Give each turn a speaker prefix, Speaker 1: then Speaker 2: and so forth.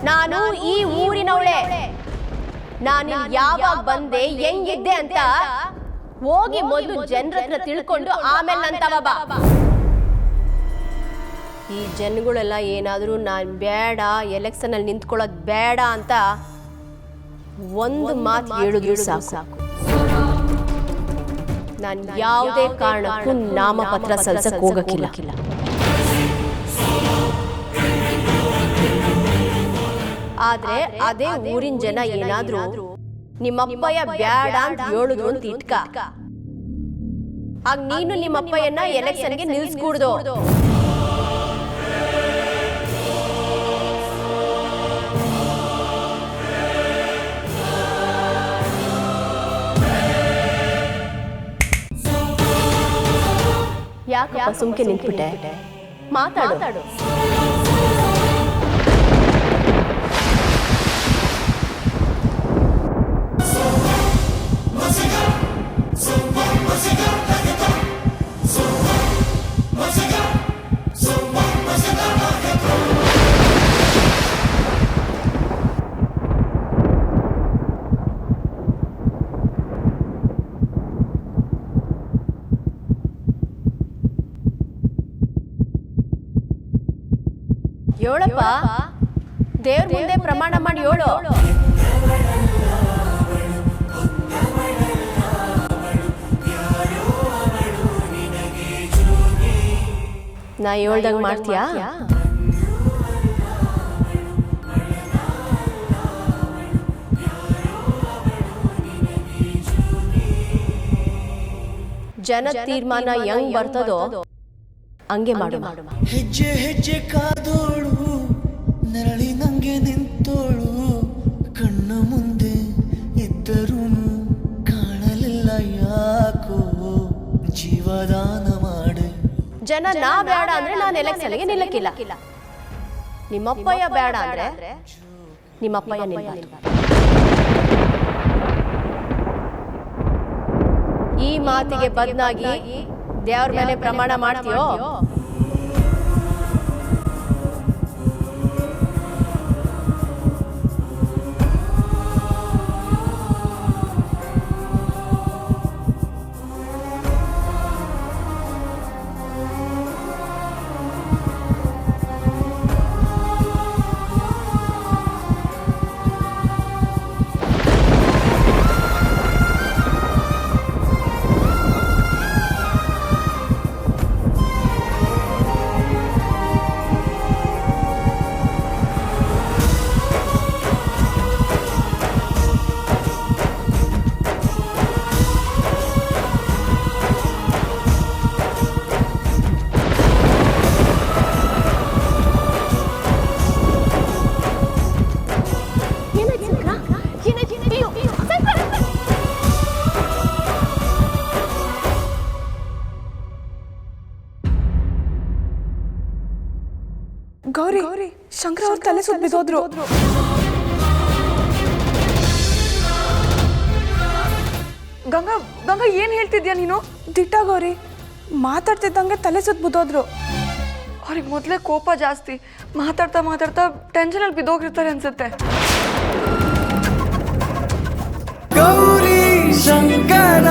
Speaker 1: ನಾನು ಈ ಊರಿನವಳೆ. ನಾನು ಯಾವಾಗ ಬಂದೆ ಹೆಂಗಿದ್ದೆ ಅಂತ ಹೋಗಿ ಮೊದಲು ಜನರ ಹತ್ರ ತಿಳ್ಕೊಂಡು ಆಮೇಲೆ ನಂತವ ಬಾ. ಈ ಜನಗಳೆಲ್ಲ ಏನಾದರೂ ನಾನು ಬೇಡ, ಎಲೆಕ್ಷನ್ ಅಲ್ಲಿ ನಿಂತ್ಕೊಳ್ಳೋದು ಬೇಡ ಅಂತ ಒಂದು ಮಾತು ಹೇಳಿದ್ರು ಸಾಕು. ನಾನು ಯಾವುದೇ ಕಾರಣಕ್ಕೂ ನಾಮಪತ್ರ ಸಲ್ಲಿಸಕ್ಕೆ ಹೋಗಕ್ಕಿಲ್ಲ. ಆದ್ರೆ ಅದೇ ಊರಿನ ಜನ ಏನಾದ್ರೂ ನಿಮ್ಮಪ್ಪಯ್ಯ ಬ್ಯಾಡ ಅಂತ ಹೇಳಿದ್ರು ಅಂತ ಇಟ್ಕ, ಆಗ ನೀನು ನಿಮ್ಮಪ್ಪಯ್ಯನ ಎಲೆಕ್ಷನ್ಗೆ ನಿಲ್ಸ್ಕೂಡ್ದು. ಯಾಕಪ್ಪ ಸುಮ್ಕೆ ನಿಂತ್ಬಿಟ್ಟೆ? ಮಾತಾಡು. ಹೇಳಪ್ಪ, ದೇವ್ರ ಮುಂದೆ ಪ್ರಮಾಣ ಮಾಡಿ ಹೇಳು. ನಾ ಹೇಳ್ದಂಗೆ ಮಾಡ್ತೀಯಾ? ಜನ ತೀರ್ಮಾನ ಹೆಂಗ್ ಬರ್ತದೋ ಹಂಗೆ ಮಾಡು.
Speaker 2: ಹೆಜ್ಜೆ ಹೆಜ್ಜೆ ಕಾದೋಳು, ನೆರಳಿ ನಂಗೆ ನಿಂತೋಳು, ಕಣ್ಣ ಮುಂದೆ ಇದ್ದರೂ ಕಾಣಲಿಲ್ಲ ಯಾಕೋ, ಜೀವದಾನ ಮಾಡೆ.
Speaker 1: ಜನ ನಾ ಬೇಡ ಅಂದ್ರೆ ನಾನು ಎಲೆಕ್ಷನ್ಗೆ ನಿಲ್ಲಕ್ಕಿಲ್ಲ. ನಿಮ್ಮಪ್ಪಯ್ಯ ಬೇಡ ಅಂದ್ರೆ ನಿಮ್ಮಪ್ಪಯ್ಯ ನಿಲ್ಲ. ಈ ಮಾತಿಗೆ ಬದಲಾಗಿ ದೇವ್ರ ಮೇಲೆ ಪ್ರಮಾಣ ಮಾಡ್ತೀಯೋ?
Speaker 3: ಗೌರಿ, ಶಂಕರ ಅವ್ರ ತಲೆ ಸುತ್ತ ಬಿದ್ದೋದ್ರು. ಗಂಗಾ ಏನ್ ಹೇಳ್ತಿದ್ಯಾ ನೀನು? ದಿಟ್ಟ ಗೌರಿ, ಮಾತಾಡ್ತಿದ್ದಂಗೆ ತಲೆ ಸುತ್ತ ಬಿದ್ದೋದ್ರು. ಅವ್ರಿಗೆ ಮೊದಲೇ ಕೋಪ ಜಾಸ್ತಿ, ಮಾತಾಡ್ತಾ ಟೆನ್ಷನಲ್ಲಿ ಬಿದ್ದೋಗಿರ್ತಾರೆ ಅನ್ಸುತ್ತೆ.
Speaker 2: ಗೌರಿ ಶಂಕರ